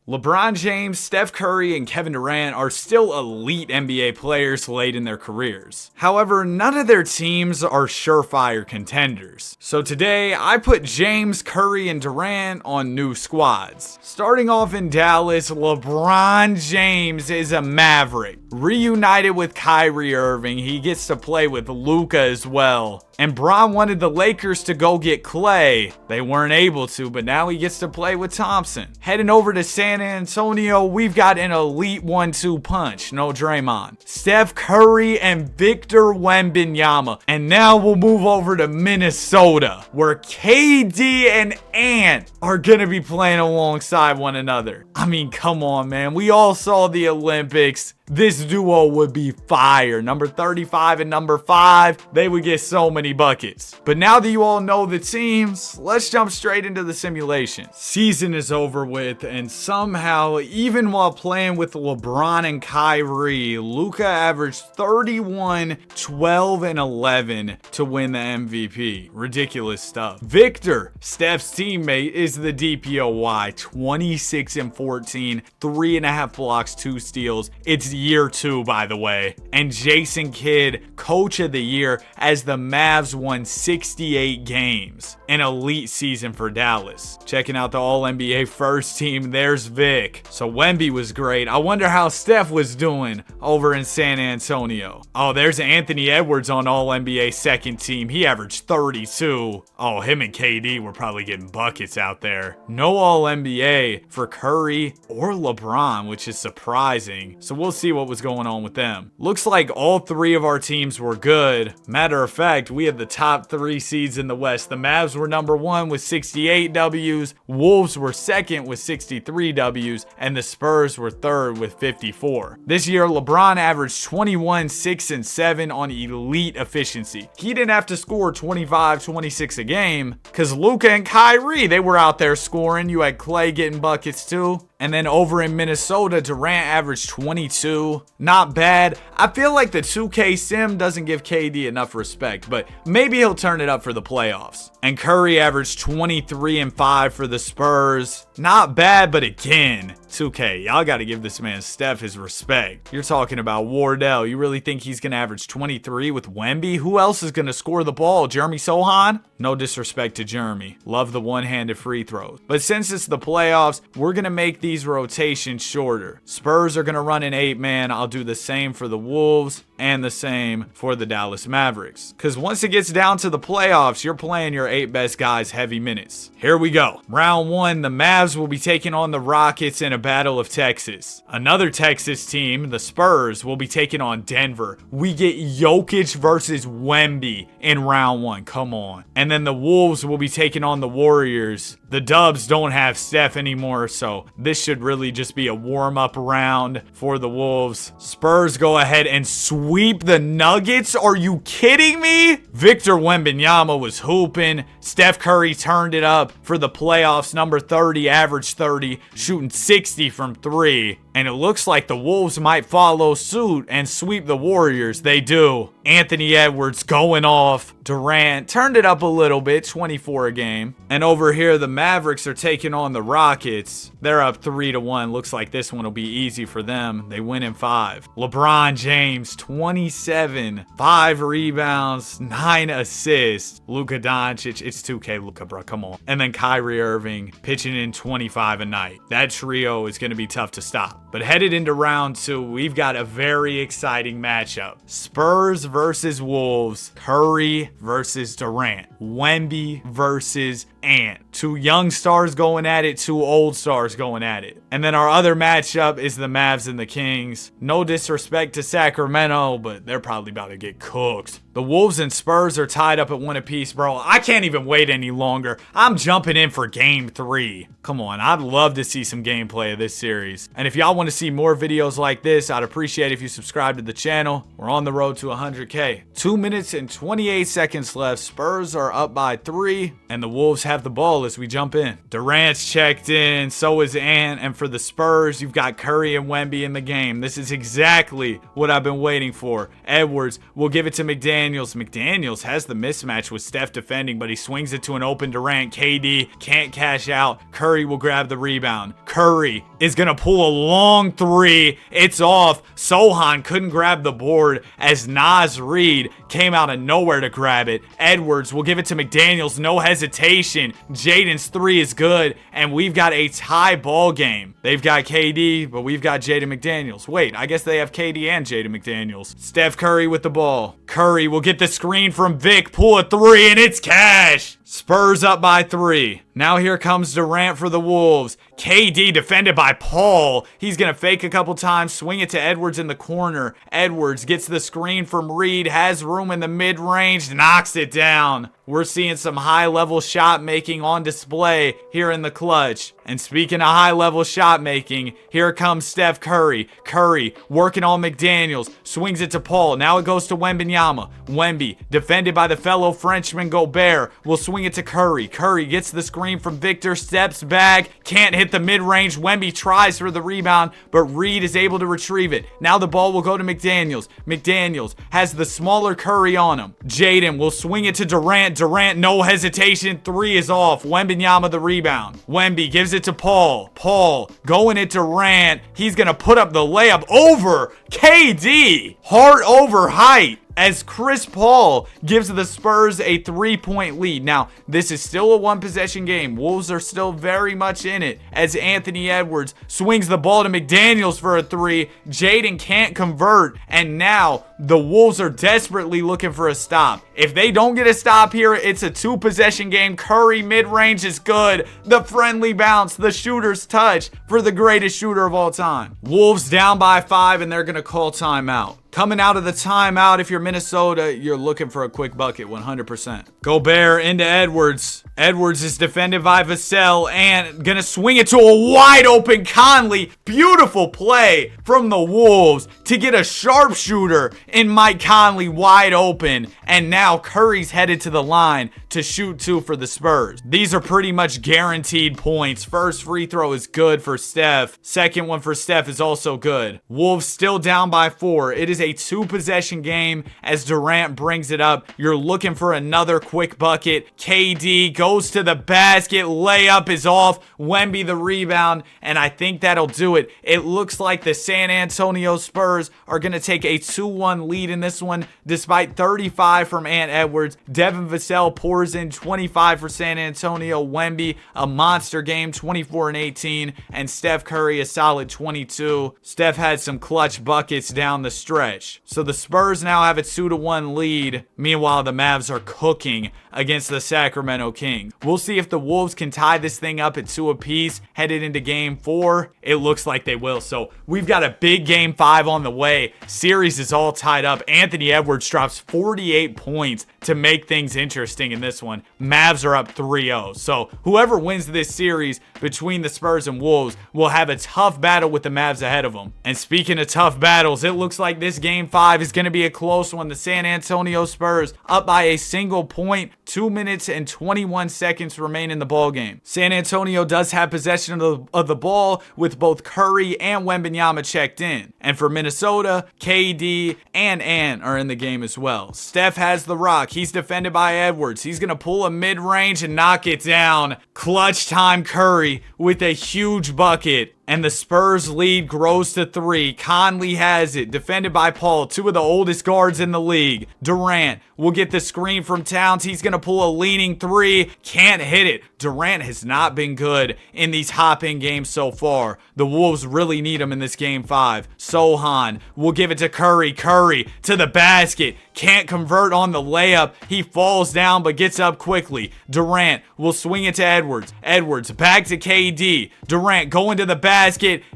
LeBron James, Steph Curry, and Kevin Durant are still elite NBA players late in their careers. However, none of their teams are surefire contenders. So today, I put James, Curry, and Durant on new squads. Starting off in Dallas, LeBron James is a Maverick. Reunited with Kyrie Irving, he gets to play with Luka as well. And Bron wanted the Lakers to go get Clay. They weren't able to, but now he gets to play with Thompson. Heading over to San Antonio, we've got an elite 1-2 punch. No Draymond. Steph Curry and Victor Wembanyama. And now we'll move over to Minnesota, where KD and Ant are going to be playing alongside one another. I mean, come on, man. We all saw the Olympics. This duo would be fire. Number 35 and number 5, they would get so many buckets. But now that you all know the teams, let's jump straight into the simulation. Season is over with, and somehow, even while playing with LeBron and Kyrie, Luka averaged 31, 12, and 11 to win the MVP. Ridiculous stuff. Victor, Steph's teammate, is the DPOY. 26 and 14, 3.5 blocks, 2 steals. It's year 2, by the way. And Jason Kidd, coach of the year, as the Mavs won 68 games. An elite season for Dallas. Checking out the All-NBA first team, there's Vic. So Wemby was great. I wonder how Steph was doing over in San Antonio. Oh, there's Anthony Edwards on All-NBA second team. He averaged 32. Oh, him and KD were probably getting buckets out there. No All-NBA for Curry or LeBron, which is surprising. So we'll see what was going on with them. Looks like all 3 of our teams were good. Matter of fact, we had the top 3 seeds in the West. The Mavs were number 1 with 68 W's, Wolves were second with 63 W's, and the Spurs were third with 54. This year, LeBron averaged 21, 6, and 7 on elite efficiency. He didn't have to score 25, 26 a game because Luka and Kyrie, they were out there scoring. You had Clay getting buckets too. And then over in Minnesota, Durant averaged 22. Not bad. I feel like the 2K sim doesn't give KD enough respect, but maybe he'll turn it up for the playoffs. And Curry averaged 23 and 5 for the Spurs. Not bad, but again, 2K, y'all got to give this man Steph his respect. You're talking about Wardell. You really think he's going to average 23 with Wemby? Who else is going to score the ball? Jeremy Sohan? No disrespect to Jeremy. Love the one-handed free throws. But since it's the playoffs, we're going to make these rotations shorter. Spurs are going to run an 8-man. I'll do the same for the Wolves and the same for the Dallas Mavericks. Because once it gets down to the playoffs, you're playing your 8 best guys heavy minutes. Here we go. Round 1, the Mavs will be taking on the Rockets in a battle of Texas. Another Texas team, the Spurs, will be taking on Denver. We get Jokic versus Wemby in round 1. Come on. And then the Wolves will be taking on the Warriors. The Dubs don't have Steph anymore, so this should really just be a warm-up round for the Wolves. Spurs go ahead and sweep the Nuggets. Are you kidding me? Victor Wembanyama was hooping. Steph Curry turned it up for the playoffs. Number 30, average 30, shooting 60 from 3. And it looks like the Wolves might follow suit and sweep the Warriors. They do. Anthony Edwards going off. Durant turned it up a little bit, 24 a game. And over here, the Mavericks are taking on the Rockets. They're up 3-1. Looks like this one will be easy for them. They win in 5. LeBron James, 27, 5 rebounds, 9 assists. Luka Doncic, it's 2K Luka, bro, come on. And then Kyrie Irving pitching in 25 a night. That trio is going to be tough to stop. But headed into round 2, we've got a very exciting matchup. Spurs versus Wolves. Curry versus Durant. Wemby versus Ant. 2 young stars going at it, 2 old stars going at it. And then our other matchup is the Mavs and the Kings. No disrespect to Sacramento, but they're probably about to get cooked. The Wolves and Spurs are tied up at 1 apiece, bro. I can't even wait any longer. I'm jumping in for game 3. Come on, I'd love to see some gameplay of this series. And if y'all want to see more videos like this, I'd appreciate if you subscribe to the channel. We're on the road to 100K. 2 minutes and 28 seconds seconds left. Spurs are up by 3, and the Wolves have the ball as we jump in. Durant's checked in, so is Ant, and for the Spurs, you've got Curry and Wemby in the game. This is exactly what I've been waiting for. Edwards will give it to McDaniels. McDaniels has the mismatch with Steph defending, but he swings it to an open Durant. KD can't cash out. Curry will grab the rebound. Curry is going to pull a long 3. It's off. Sohan couldn't grab the board as Naz Reid came out of nowhere to grab it. Edwards will give it to McDaniels. No hesitation. Jaden's 3 is good, and we've got a tie ball game. They've got KD, but we've got Jaden McDaniels. Wait, I guess they have KD and Jaden McDaniels. Steph Curry with the ball. Curry will get the screen from Vic, pull a 3, and it's cash. Spurs up by 3. Now here comes Durant for the Wolves. KD defended by Paul. He's going to fake a couple times, swing it to Edwards in the corner. Edwards gets the screen from Reed, has room in the mid-range, knocks it down. We're seeing some high-level shot making on display here in the clutch. And speaking of high-level shot making, here comes Steph Curry. Curry working on McDaniels, swings it to Paul. Now it goes to Wembanyama. Wemby, defended by the fellow Frenchman Gobert, will swing it to Curry. Curry gets the screen from Victor, steps back, can't hit the mid-range. Wemby tries for the rebound, but Reed is able to retrieve it. Now the ball will go to McDaniels. McDaniels has the smaller Curry on him. Jaden will swing it to Durant. Durant, no hesitation. 3 is off. Wembanyama the rebound. Wemby gives it to Paul. Paul going at Durant. He's going to put up the layup over KD. Heart over height, as Chris Paul gives the Spurs a 3-point lead. Now, this is still a 1-possession game. Wolves are still very much in it as Anthony Edwards swings the ball to McDaniels for a 3. Jaden can't convert, and now the Wolves are desperately looking for a stop. If they don't get a stop here, it's a 2-possession game. Curry mid-range is good. The friendly bounce, the shooter's touch for the greatest shooter of all time. Wolves down by 5, and they're going to call timeout. Coming out of the timeout, if you're Minnesota, you're looking for a quick bucket, 100%. Gobert into Edwards. Edwards is defended by Vassell and gonna swing it to a wide open Conley. Beautiful play from the Wolves to get a sharpshooter in Mike Conley wide open. And now Curry's headed to the line to shoot 2 for the Spurs. These are pretty much guaranteed points. First free throw is good for Steph. Second one for Steph is also good. Wolves still down by 4. It is a 2-possession game as Durant brings it up. You're looking for another quick bucket. KD goes to the basket. Layup is off. Wemby the rebound, and I think that'll do it. It looks like the San Antonio Spurs are going to take a 2-1 lead in this one despite 35 from Ant Edwards. Devin Vassell pours in 25 for San Antonio. Wemby, a monster game, 24 and 18, and Steph Curry, a solid 22. Steph had some clutch buckets down the stretch. So the Spurs now have a 2-1 lead. Meanwhile, the Mavs are cooking against the Sacramento Kings. We'll see if the Wolves can tie this thing up at 2 apiece headed into game 4. It looks like they will. So we've got a big game 5 on the way. Series is all tied up. Anthony Edwards drops 48 points to make things interesting in this one. Mavs are up 3-0. So whoever wins this series between the Spurs and Wolves will have a tough battle with the Mavs ahead of them. And speaking of tough battles, it looks like this game 5 is going to be a close one. The San Antonio Spurs up by a single point. 2 minutes and 21 seconds remain in the ball game. San Antonio does have possession of the ball with both Curry and Wembanyama checked in. And for Minnesota, KD and Ant are in the game as well. Steph has the rock. He's defended by Edwards. He's going to pull a mid-range and knock it down. Clutch time Curry with a huge bucket. And the Spurs lead grows to 3. Conley has it, defended by Paul, 2 of the oldest guards in the league. Durant will get the screen from Towns. He's going to pull a leaning 3. Can't hit it. Durant has not been good in these hop-in games so far. The Wolves really need him in this game 5. Sohan will give it to Curry. Curry to the basket. Can't convert on the layup. He falls down but gets up quickly. Durant will swing it to Edwards. Edwards back to KD. Durant going to the basket.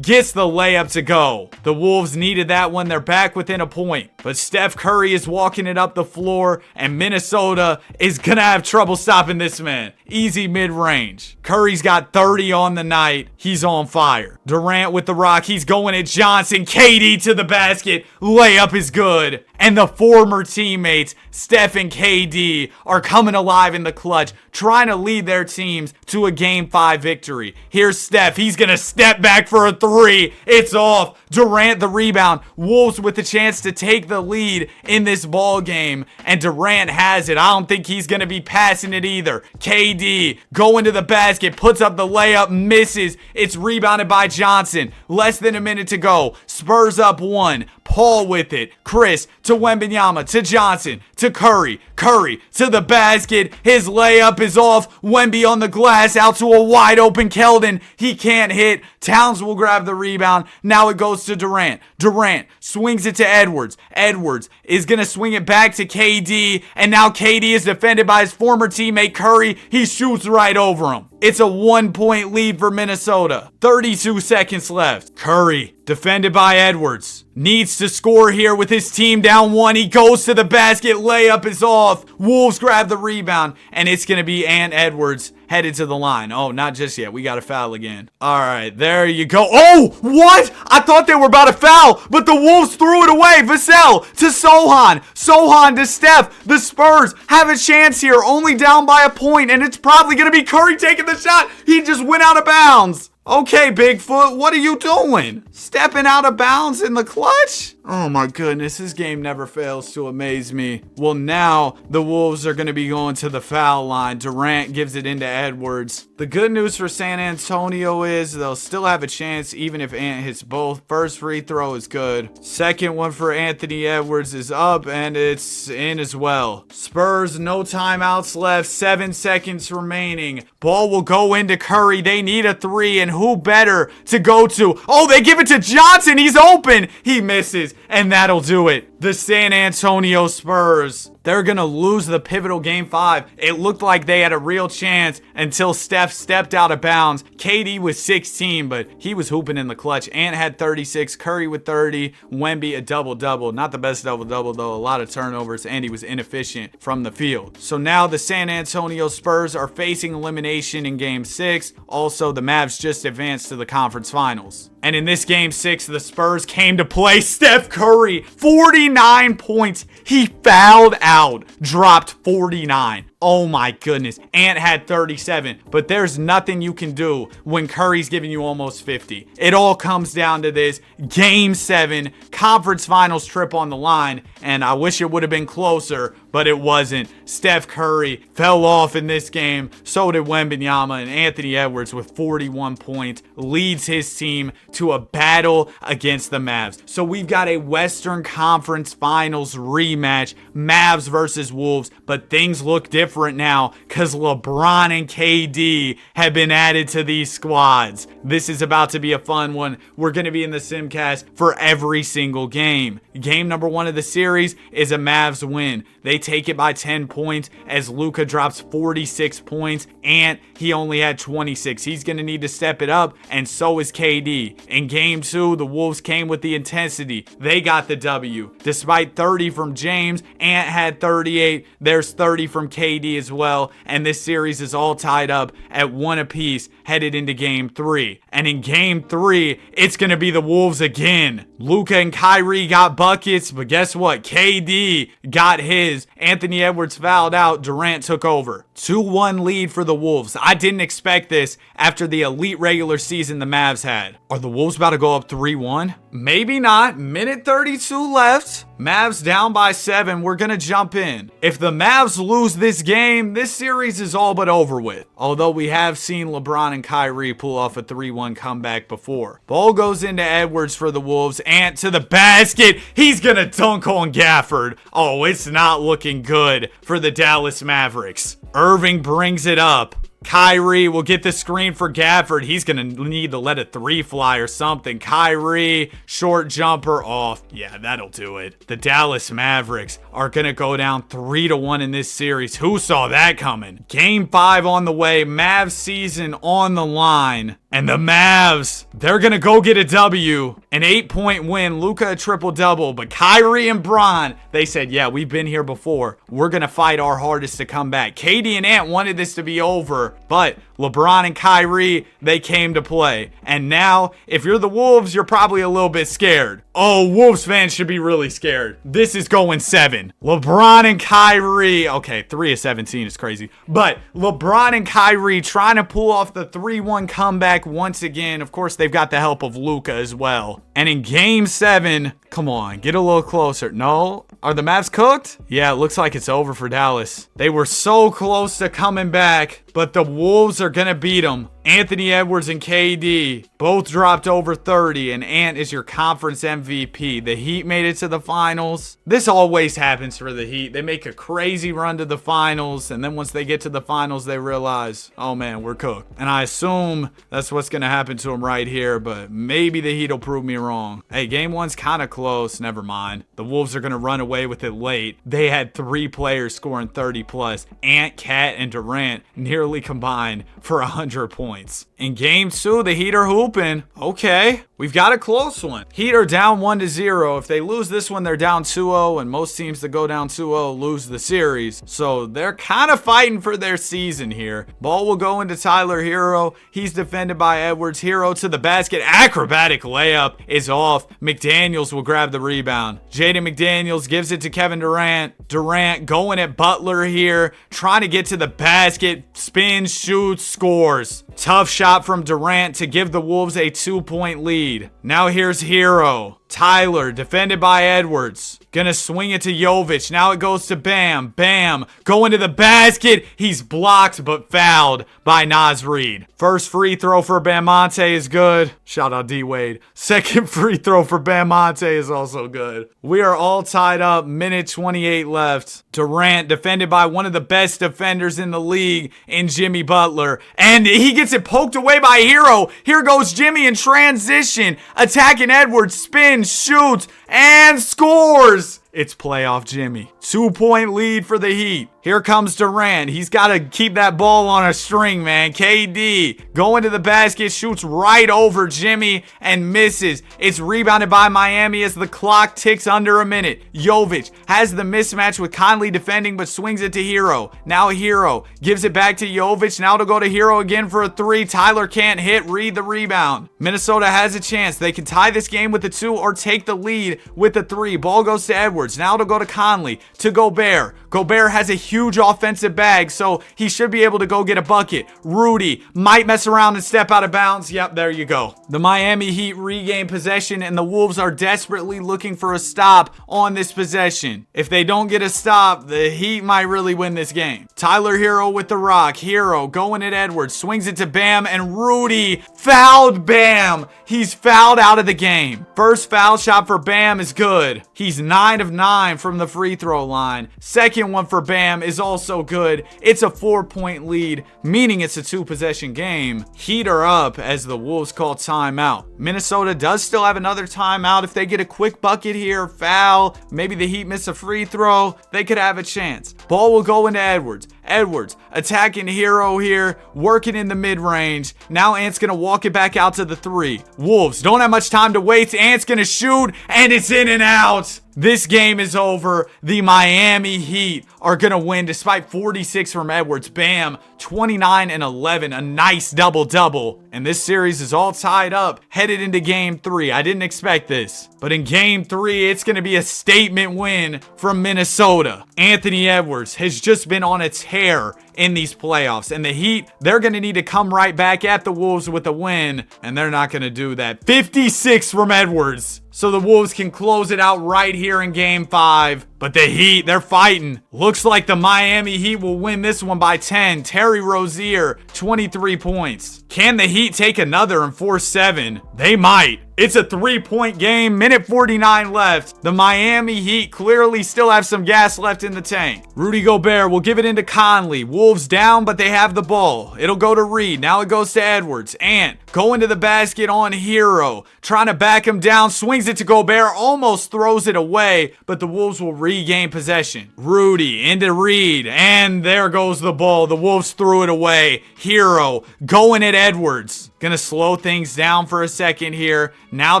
Gets the layup to go. The Wolves needed that one. They're back within a point. But Steph Curry is walking it up the floor, and Minnesota is going to have trouble stopping this man. Easy mid-range. Curry's got 30 on the night. He's on fire. Durant with the rock. He's going at Johnson. KD to the basket. Layup is good. and the former teammates, Steph and KD, are coming alive in the clutch, trying to lead their teams to a Game 5 victory. Here's Steph. He's going to step back for a three. It's off. Durant the rebound. Wolves with the chance to take the lead in this ball game, and Durant has it. I don't think he's going to be passing it either. KD going to the basket, puts up the layup, misses. It's rebounded by Johnson. Less than a minute to go. Spurs up one. Paul with it. Chris to Wembanyama to Johnson to Curry. Curry to the basket. His layup is off. Wemby on the glass out to a wide open Keldon. He can't hit. Towns will grab the rebound. Now it goes to Durant. Durant swings it to Edwards. Edwards is going to swing it back to KD. And now KD is defended by his former teammate Curry. He shoots right over him. It's a 1-point lead for Minnesota. 32 seconds left. Curry, defended by Edwards, needs to score here with his team down one. He goes to the basket. Layup is off. Wolves grab the rebound, and it's going to be Ant Edwards headed to the line. Oh, not just yet. We got a foul again. All right, there you go. Oh, what? I thought they were about to foul, but the Wolves threw it away. Vassell to Sohan. Sohan to Steph. The Spurs have a chance here, only down by a point, and it's probably going to be Curry taking the shot. He just went out of bounds. Okay, Bigfoot, what are you doing? Stepping out of bounds in the clutch? Oh my goodness, this game never fails to amaze me. Well, now the Wolves are going to be going to the foul line. Durant gives it into Edwards. The good news for San Antonio is they'll still have a chance even if Ant hits both. First free throw is good. Second one for Anthony Edwards is up and it's in as well. Spurs, no timeouts left. 7 seconds remaining. Ball will go into Curry. They need a three, and who better to go to? Oh, they give it to Johnson. He's open. He misses. And that'll do it. The San Antonio Spurs, they're going to lose the pivotal Game 5. It looked like they had a real chance until Steph stepped out of bounds. KD was 16, but he was hooping in the clutch. Ant had 36, Curry with 30, Wemby a double-double. Not the best double-double, though. A lot of turnovers, and he was inefficient from the field. So now the San Antonio Spurs are facing elimination in Game 6. Also, the Mavs just advanced to the conference finals. And in this Game 6, the Spurs came to play. Steph Curry, 49 points. He fouled out, dropped 49. Oh my goodness. Ant had 37, but there's nothing you can do when Curry's giving you almost 50. It all comes down to this Game 7 conference finals trip on the line, and I wish it would have been closer, but it wasn't. Steph Curry fell off in this game. So did Wembanyama, and Anthony Edwards with 41 points leads his team to a battle against the Mavs. So we've got a Western Conference Finals rematch, Mavs versus Wolves, but things look different now because LeBron and KD have been added to these squads. This is about to be a fun one. We're going to be in the Simcast for every single game. Game number 1 of the series is a Mavs win. They take it by 10 points as Luka drops 46 points. Ant, he only had 26. He's going to need to step it up, and so is KD. In Game 2, the Wolves came with the intensity. They got the W. Despite 30 from James, Ant had 38. There's 30 from KD as well, and this series is all tied up at 1 apiece headed into Game 3. And in Game 3, it's going to be the Wolves again. Luka and Kyrie got buckets, but guess what? KD got his. Anthony Edwards fouled out. Durant took over. 2-1 lead for the Wolves. I didn't expect this after the elite regular season the Mavs had. Are the Wolves about to go up 3-1? Maybe not. Minute 32 left. Mavs down by 7. We're going to jump in. If the Mavs lose this game, this series is all but over with. Although we have seen LeBron and Kyrie pull off a 3-1 comeback before. Ball goes into Edwards for the Wolves. Ant to the basket. He's going to dunk on Gafford. Oh, it's not looking good for the Dallas Mavericks. Irving brings it up. Kyrie will get the screen for Gafford. He's going to need to let a 3 fly or something. Kyrie, short jumper off. Yeah, that'll do it. The Dallas Mavericks are going to go down 3-1 in this series. Who saw that coming? Game 5 on the way. Mavs season on the line. And the Mavs, they're going to go get a W. An 8-point win. Luka a triple-double. But Kyrie and Bron, they said, yeah, we've been here before. We're going to fight our hardest to come back. KD and Ant wanted this to be over. But LeBron and Kyrie, they came to play. And now, if you're the Wolves, you're probably a little bit scared. Oh, Wolves fans should be really scared. This is going 7. LeBron and Kyrie. Okay, 3 of 17 is crazy. But LeBron and Kyrie trying to pull off the 3-1 comeback once again. Of course, they've got the help of Luka as well. And in game 7, come on, get a little closer. No? Are the Mavs cooked? Yeah, it looks like it's over for Dallas. They were so close to coming back, but the Wolves are going to beat them. Anthony Edwards and KD both dropped over 30, and Ant is your conference MVP. The Heat made it to the finals. This always happens for the Heat. They make a crazy run to the finals, and then once they get to the finals, they realize, oh man, we're cooked. And I assume that's what's going to happen to them right here, but maybe the Heat will prove me wrong. Hey, game 1's kind of close. Never mind. The Wolves are going to run away with it late. They had 3 players scoring 30 plus. Ant, Cat, and Durant nearly combined for 100 points. In game 2, the Heat are hooping. Okay, we've got a close one. Heat are down 1-0. If they lose this one, they're down 2-0, and most teams that go down 2-0 lose the series. So they're kind of fighting for their season here. Ball will go into Tyler Hero. He's defended by Edwards. Hero to the basket. Acrobatic layup is off. McDaniels will grab the rebound. Jaden McDaniels gives it to Kevin Durant. Durant going at Butler here, trying to get to the basket. Spins, shoots, scores. Tough shot from Durant to give the Wolves a 2-point lead. Now here's Hero. Tyler, defended by Edwards. Gonna swing it to Jovic. Now it goes to Bam. Bam. Going to the basket. He's blocked but fouled by Naz Reid. First free throw for Bamonte is good. Shout out D-Wade. Second free throw for Bamonte is also good. We are all tied up. Minute 28 left. Durant, defended by one of the best defenders in the league in Jimmy Butler. And he gets it poked away by Hero. Here goes Jimmy in transition. Attacking Edwards. Spins, shoots, and scores. It's playoff Jimmy. 2-point lead for the Heat. Here comes Durant. He's got to keep that ball on a string, man. KD going to the basket, shoots right over Jimmy and misses. It's rebounded by Miami as the clock ticks under a minute. Jovic has the mismatch with Conley defending but swings it to Hero. Now Hero gives it back to Jovic. Now to go to Hero again for a 3. Tyler can't hit. Reid the rebound. Minnesota has a chance. They can tie this game with a 2 or take the lead with a 3. Ball goes to Edwards. Now to go to Conley, to Gobert. Gobert has a huge offensive bag, so he should be able to go get a bucket. Rudy might mess around and step out of bounds. Yep, there you go. The Miami Heat regain possession, and the Wolves are desperately looking for a stop on this possession. If they don't get a stop, the Heat might really win this game. Tyler Hero with the rock. Hero going at Edwards, swings it to Bam, and Rudy fouled Bam. He's fouled out of the game. First foul shot for Bam is good. He's 9 of 9 from the free throw line. Second one for Bam is also good. It's a 4-point lead, meaning it's a 2-possession game. Heat are up as the Wolves call timeout. Minnesota does still have another timeout. If they get a quick bucket here, foul, maybe the Heat miss a free throw, they could have a chance. Ball will go into Edwards. Edwards attacking Hero here, working in the mid-range. Now Ant's going to walk it back out to the 3. Wolves don't have much time to wait. Ant's going to shoot, and it's in and out. This game is over. The Miami Heat are going to win despite 46 from Edwards. Bam, 29 and 11, a nice double-double. And this series is all tied up, headed into game 3. I didn't expect this. But in game 3, it's going to be a statement win from Minnesota. Anthony Edwards has just been on a tear in these playoffs. And the Heat, they're going to need to come right back at the Wolves with a win. And they're not going to do that. 56 from Edwards. So the Wolves can close it out right here in game 5. But the Heat, they're fighting. Looks like the Miami Heat will win this one by 10. Terry Rozier, 23 points. Can the Heat take another and force 7? They might. It's a 3-point game, minute 49 left. The Miami Heat clearly still have some gas left in the tank. Rudy Gobert will give it into Conley. Wolves down, but they have the ball. It'll go to Reid. Now it goes to Edwards. Ant going to the basket on Hero. Trying to back him down. Swings it to Gobert. Almost throws it away, but the Wolves will regain possession. Rudy into Reid. And there goes the ball. The Wolves threw it away. Hero going at Edwards. Gonna slow things down for a second here. Now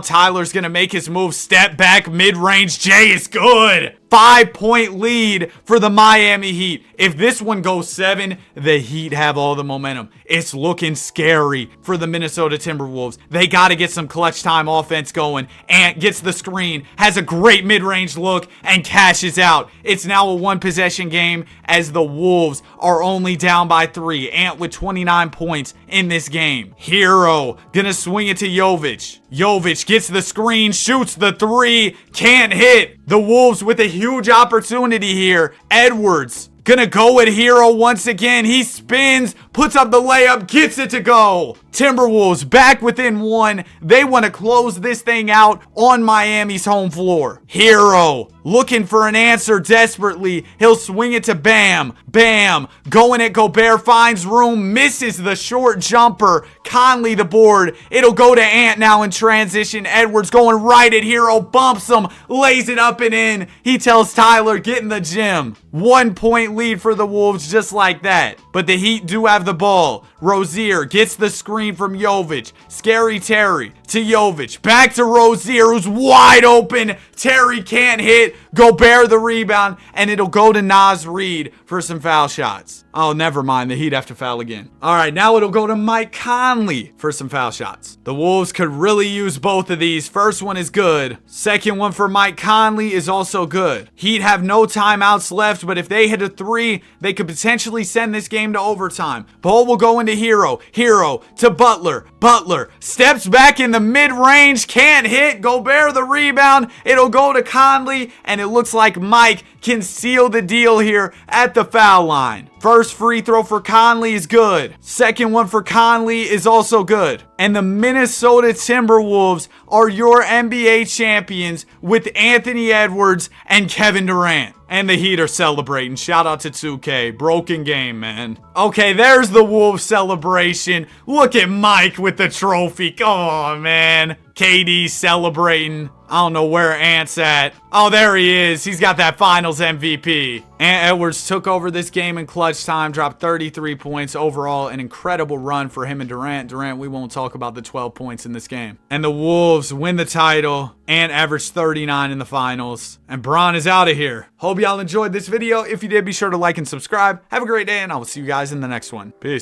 Tyler's gonna make his move. Step back, mid-range. Jay is good. 5-point lead for the Miami Heat. If this one goes 7, the Heat have all the momentum. It's looking scary for the Minnesota Timberwolves. They got to get some clutch time offense going. Ant gets the screen, has a great mid-range look, and cashes out. It's now a 1-possession game as the Wolves are only down by 3. Ant with 29 points in this game. Hero gonna swing it to Jovic. Jovic gets the screen, shoots the 3, can't hit. The Wolves with a huge opportunity here. Edwards gonna go at Hero once again. He spins, puts up the layup, gets it to go. Timberwolves back within 1. They want to close this thing out on Miami's home floor. Hero looking for an answer desperately. He'll swing it to Bam. Bam going at Gobert, finds room, misses the short jumper. Conley the board. It'll go to Ant now in transition. Edwards going right at Hero, bumps him, lays it up and in. He tells Tyler, get in the gym. 1-point lead for the Wolves just like that. But the Heat do have the ball. Rozier gets the screen from Jovic. Scary Terry to Jovic. Back to Rozier, who's wide open. Terry can't hit. Gobert the rebound. And it'll go to Naz Reid for some foul shots. Oh, never mind. The Heat have to foul again. All right, now it'll go to Mike Conley for some foul shots. The Wolves could really use both of these. First one is good. Second one for Mike Conley is also good. Heat have no timeouts left, but if they hit a 3, they could potentially send this game to overtime. Ball will go into Hero. Hero to Butler. Butler steps back in the mid-range, can't hit. Gobert the rebound. It'll go to Conley, and it looks like Mike can seal the deal here at the foul line. First free throw for Conley is good. Second one for Conley is also good. And the Minnesota Timberwolves are your NBA champions with Anthony Edwards and Kevin Durant. And the Heat are celebrating. Shout out to 2K. Broken game, man. Okay, there's the Wolves celebration. Look at Mike with the trophy. Oh, man. KD celebrating. I don't know where Ant's at. Oh, there he is. He's got that finals MVP. Ant Edwards took over this game in clutch time, dropped 33 points. Overall, an incredible run for him and Durant. Durant, we won't talk about the 12 points in this game. And the Wolves win the title. Ant averaged 39 in the finals. And Bron is out of here. Hope y'all enjoyed this video. If you did, be sure to like and subscribe. Have a great day, and I will see you guys in the next one. Peace.